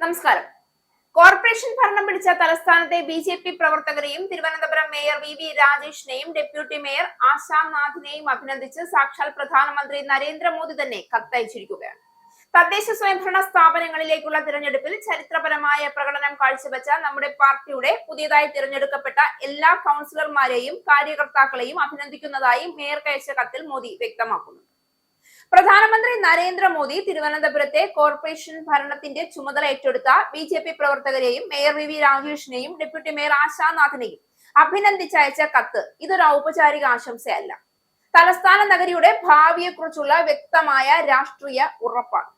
നമസ്കാരം. കോർപ്പറേഷൻ ഭരണം പിടിച്ച തലസ്ഥാനത്തെ ബി.ജെ.പി. പ്രവർത്തകരെയും Thiruvananthapuram mayor V രാജേഷിനെയും deputy mayor ആശാനാഥിനെയും അഭിനന്ദിച്ച് സാക്ഷാൽ പ്രധാനമന്ത്രി നരേന്ദ്രമോദി തന്നെ കത്തയച്ചിരിക്കുകയാണ്. തദ്ദേശ സ്വയംഭരണ സ്ഥാപനങ്ങളിലേക്കുള്ള തിരഞ്ഞെടുപ്പിൽ ചരിത്രപരമായ പ്രകടനം കാഴ്ചവെച്ച നമ്മുടെ പാർട്ടിയുടെ പുതിയതായി തിരഞ്ഞെടുക്കപ്പെട്ട എല്ലാ കൗൺസിലർമാരെയും കാര്യകർത്താക്കളെയും അഭിനന്ദിക്കുന്നതായി മേയർക്ക് അയച്ച കത്തിൽ മോദി വ്യക്തമാക്കുന്നു. പ്രധാനമന്ത്രി നരേന്ദ്രമോദി തിരുവനന്തപുരത്തെ കോർപ്പറേഷൻ ഭരണത്തിന്റെ ചുമതല ഏറ്റെടുത്ത ബി.ജെ.പി. പ്രവർത്തകരെയും മേയർ വി രാജേഷിനെയും ഡെപ്യൂട്ടി മേയർ ആശാനാഥിനെയും അഭിനന്ദിച്ചയച്ച കത്ത് ഇതൊരു ഔപചാരിക ആശംസയല്ല, തലസ്ഥാന നഗരിയുടെ ഭാവിയെക്കുറിച്ചുള്ള വ്യക്തമായ രാഷ്ട്രീയ ഉറപ്പാണ്.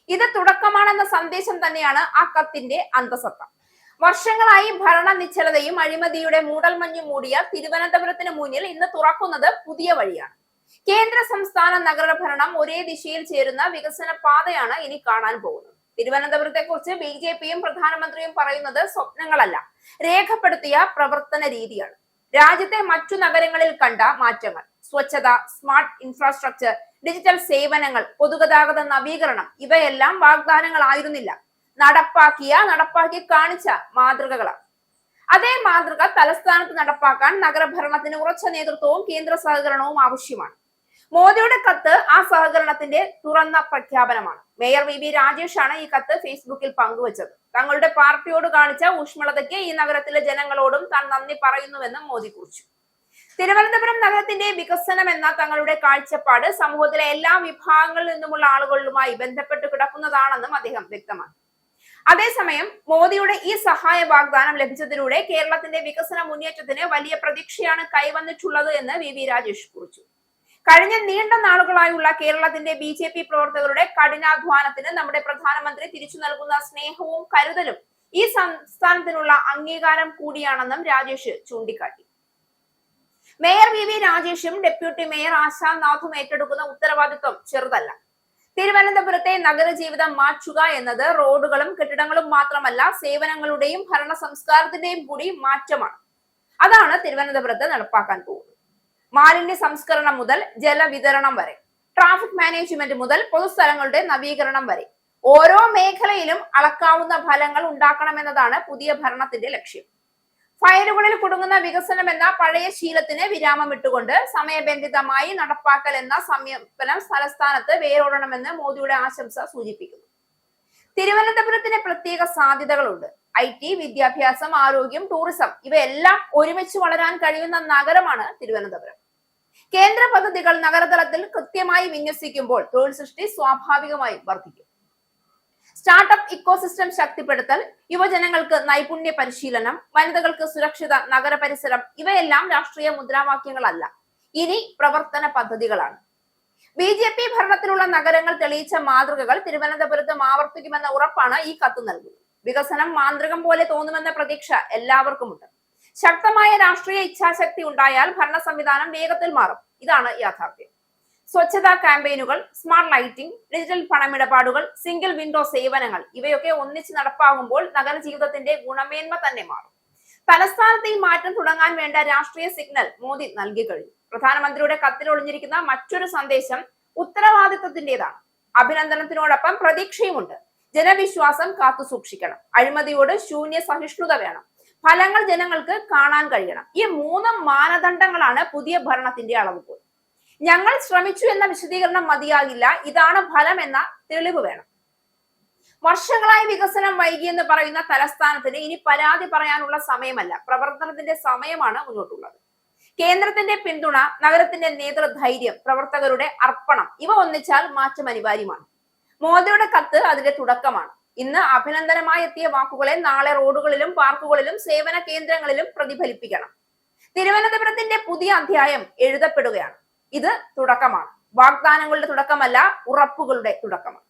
ഇത് തുടക്കമാണെന്ന സന്ദേശം തന്നെയാണ് ആ കത്തിന്റെ അന്തസത്ത. വർഷങ്ങളായി ഭരണ നിശ്ചലതയും അഴിമതിയുടെ മൂടൽമഞ്ഞും മൂടിയ തിരുവനന്തപുരത്തിന് മുന്നിൽ ഇന്ന് തുറക്കുന്നത് പുതിയ വഴിയാണ്. കേന്ദ്ര സംസ്ഥാന നഗര ഭരണം ഒരേ ദിശയിൽ ചേരുന്ന വികസന പാതയാണ് ഇനി കാണാൻ പോകുന്നത്. തിരുവനന്തപുരത്തെ കുറിച്ച് ബി.ജെ.പിയും പ്രധാനമന്ത്രിയും പറയുന്നത് സ്വപ്നങ്ങളല്ല, രേഖപ്പെടുത്തിയ പ്രവർത്തന രീതിയാണ്. രാജ്യത്തെ മറ്റു നഗരങ്ങളിൽ കണ്ട മാറ്റങ്ങൾ, സ്വച്ഛത, സ്മാർട്ട് ഇൻഫ്രാസ്ട്രക്ചർ, ഡിജിറ്റൽ സേവനങ്ങൾ, പൊതുഗതാഗത നവീകരണം ഇവയെല്ലാം വാഗ്ദാനങ്ങളായിരുന്നില്ല, നടപ്പാക്കി കാണിച്ച മാതൃകകളാണ്. അതേ മാതൃക തലസ്ഥാനത്ത് നടപ്പാക്കാൻ നഗരഭരണത്തിന് ഉറച്ച നേതൃത്വവും കേന്ദ്ര സഹകരണവും ആവശ്യമാണ്. മോദിയുടെ കത്ത് ആ സഹകരണത്തിന്റെ തുറന്ന പ്രഖ്യാപനമാണ്. മേയർ വി രാജേഷാണ് ഈ കത്ത് ഫേസ്ബുക്കിൽ പങ്കുവച്ചത്. തങ്ങളുടെ പാർട്ടിയോട് കാണിച്ച ഊഷ്മളതയ്ക്ക് ഈ നഗരത്തിലെ ജനങ്ങളോടും താൻ നന്ദി പറയുന്നുവെന്നും മോദി കുറിച്ചു. തിരുവനന്തപുരം നഗരത്തിന്റെ വികസനം എന്ന തങ്ങളുടെ കാഴ്ചപ്പാട് സമൂഹത്തിലെ എല്ലാ വിഭാഗങ്ങളിൽ നിന്നുമുള്ള ആളുകളുമായി ബന്ധപ്പെട്ട് കിടക്കുന്നതാണെന്നും അദ്ദേഹം വ്യക്തമാക്കി. അതേസമയം മോദിയുടെ ഈ സഹായ വാഗ്ദാനം ലഭിച്ചതിലൂടെ കേരളത്തിന്റെ വികസന മുന്നേറ്റത്തിന് വലിയ പ്രതീക്ഷയാണ് കൈവന്നിട്ടുള്ളത് എന്ന് വി രാജേഷ് കുറിച്ചു. കഴിഞ്ഞ നീണ്ട നാളുകളായുള്ള കേരളത്തിന്റെ ബി.ജെ.പി. പ്രവർത്തകരുടെ കഠിനാധ്വാനത്തിന് നമ്മുടെ പ്രധാനമന്ത്രി തിരിച്ചു നൽകുന്ന സ്നേഹവും കരുതലും ഈ സംസ്ഥാനത്തിനുള്ള അംഗീകാരം കൂടിയാണെന്നും രാജേഷ് ചൂണ്ടിക്കാട്ടി. മേയർ വി രാജേഷും ഡെപ്യൂട്ടി മേയർ ആശാനാഥും ഏറ്റെടുക്കുന്ന ഉത്തരവാദിത്വം ചെറുതല്ല. തിരുവനന്തപുരത്തെ നഗരജീവിതം മാറ്റുക എന്നത് റോഡുകളും കെട്ടിടങ്ങളും മാത്രമല്ല, സേവനങ്ങളുടെയും ഭരണ സംസ്കാരത്തിന്റെയും കൂടി മാറ്റമാണ്. അതാണ് തിരുവനന്തപുരത്ത് നടപ്പാക്കാൻ പോകുന്നത്. മാലിന്യ സംസ്കരണം മുതൽ ജലവിതരണം വരെ, ട്രാഫിക് മാനേജ്മെന്റ് മുതൽ പൊതുസ്ഥലങ്ങളുടെ നവീകരണം വരെ ഓരോ മേഖലയിലും അളക്കാവുന്ന ഫലങ്ങൾ ഉണ്ടാക്കണമെന്നതാണ് പുതിയ ഭരണത്തിന്റെ ലക്ഷ്യം. ഫയലുകളിൽ കുടുങ്ങുന്ന വികസനം എന്ന പഴയ ശീലത്തിന് വിരാമം ഇട്ടുകൊണ്ട് സമയബന്ധിതമായി നടപ്പാക്കൽ എന്ന സമീപനം തലസ്ഥാനത്ത് വേരോടണമെന്ന് മോദിയുടെ ആശംസ സൂചിപ്പിക്കുന്നു. തിരുവനന്തപുരത്തിന് പ്രത്യേക സാധ്യതകളുണ്ട്. IT, വിദ്യാഭ്യാസം, ആരോഗ്യം, ടൂറിസം ഇവയെല്ലാം ഒരുമിച്ച് വളരാൻ കഴിയുന്ന നഗരമാണ് തിരുവനന്തപുരം. കേന്ദ്ര പദ്ധതികൾ നഗരതലത്തിൽ കൃത്യമായി വിന്യസിക്കുമ്പോൾ തൊഴിൽ സൃഷ്ടി സ്വാഭാവികമായും വർദ്ധിക്കും. സ്റ്റാർട്ടപ്പ് ഇക്കോസിസ്റ്റം ശക്തിപ്പെടുത്തൽ, യുവജനങ്ങൾക്ക് നൈപുണ്യ പരിശീലനം, വനിതകൾക്ക് സുരക്ഷിത നഗരപരിസരം ഇവയെല്ലാം രാഷ്ട്രീയ മുദ്രാവാക്യങ്ങളല്ല, ഇനി പ്രവർത്തന പദ്ധതികളാണ്. ബി.ജെ.പി. ഭരണത്തിലുള്ള നഗരങ്ങൾ തെളിയിച്ച മാതൃകകൾ തിരുവനന്തപുരത്തും ആവർത്തിക്കുമെന്ന ഉറപ്പാണ് ഈ കത്ത് നൽകുന്നത്. വികസനം മാന്ത്രികം പോലെ തോന്നുമെന്ന പ്രതീക്ഷ എല്ലാവർക്കുമുണ്ട്. ശക്തമായ രാഷ്ട്രീയ ഇച്ഛാശക്തി ഉണ്ടായാൽ ഭരണ സംവിധാനം വേഗത്തിൽ മാറും. ഇതാണ് യാഥാർത്ഥ്യം. സ്വച്ഛതാ ക്യാമ്പയിനുകൾ, സ്മാർട്ട് ലൈറ്റിംഗ്, ഡിജിറ്റൽ പണമിടപാടുകൾ, സിംഗിൾ വിൻഡോ സേവനങ്ങൾ ഇവയൊക്കെ ഒന്നിച്ച് നടപ്പാകുമ്പോൾ നഗരജീവിതത്തിന്റെ ഗുണമേന്മ തന്നെ മാറും. തലസ്ഥാനത്ത് ഈ മാറ്റം തുടങ്ങാൻ വേണ്ട രാഷ്ട്രീയ സിഗ്നൽ മോദി നൽകി കഴിഞ്ഞു. പ്രധാനമന്ത്രിയുടെ കത്തിൽ ഒളിഞ്ഞിരിക്കുന്ന മറ്റൊരു സന്ദേശം ഉത്തരവാദിത്വത്തിന്റേതാണ്. അഭിനന്ദനത്തിനോടൊപ്പം പ്രതീക്ഷയുമുണ്ട്. ജനവിശ്വാസം കാത്തു സൂക്ഷിക്കണം. അഴിമതിയോട് ശൂന്യ സഹിഷ്ണുത വേണം. ഫലങ്ങൾ ജനങ്ങൾക്ക് കാണാൻ കഴിയണം. ഈ 3 മാനദണ്ഡങ്ങളാണ് പുതിയ ഭരണത്തിന്റെ അളവുകോൽ. ഞങ്ങൾ ശ്രമിച്ചു എന്ന വിശദീകരണം മതിയാകില്ല, ഇതാണ് ഫലം എന്ന തെളിവ് വേണം. വർഷങ്ങളായി വികസനം വൈകിയെന്ന് പറയുന്ന തലസ്ഥാനത്തിന് ഇനി പരാതി പറയാനുള്ള സമയമല്ല, പ്രവർത്തനത്തിന്റെ സമയമാണ് മുന്നോട്ടുള്ളത്. കേന്ദ്രത്തിന്റെ പിന്തുണ, നഗരത്തിന്റെ നേതൃധൈര്യം, പ്രവർത്തകരുടെ അർപ്പണം ഇവ ഒന്നിച്ചാൽ മാറ്റം അനിവാര്യമാണ്. മോദിയുടെ കത്ത് അതിന്റെ തുടക്കമാണ്. ഇന്ന് അഭിനന്ദനമായി എത്തിയ വാക്കുകളെ നാളെ റോഡുകളിലും പാർക്കുകളിലും സേവന കേന്ദ്രങ്ങളിലും പ്രതിഫലിപ്പിക്കണം. തിരുവനന്തപുരത്തിന്റെ പുതിയ അധ്യായം എഴുതപ്പെടുകയാണ്. ഇത് തുടക്കമാണ്. വാഗ്ദാനങ്ങളുടെ തുടക്കമല്ല, ഉറപ്പുകളുടെ തുടക്കമാണ്.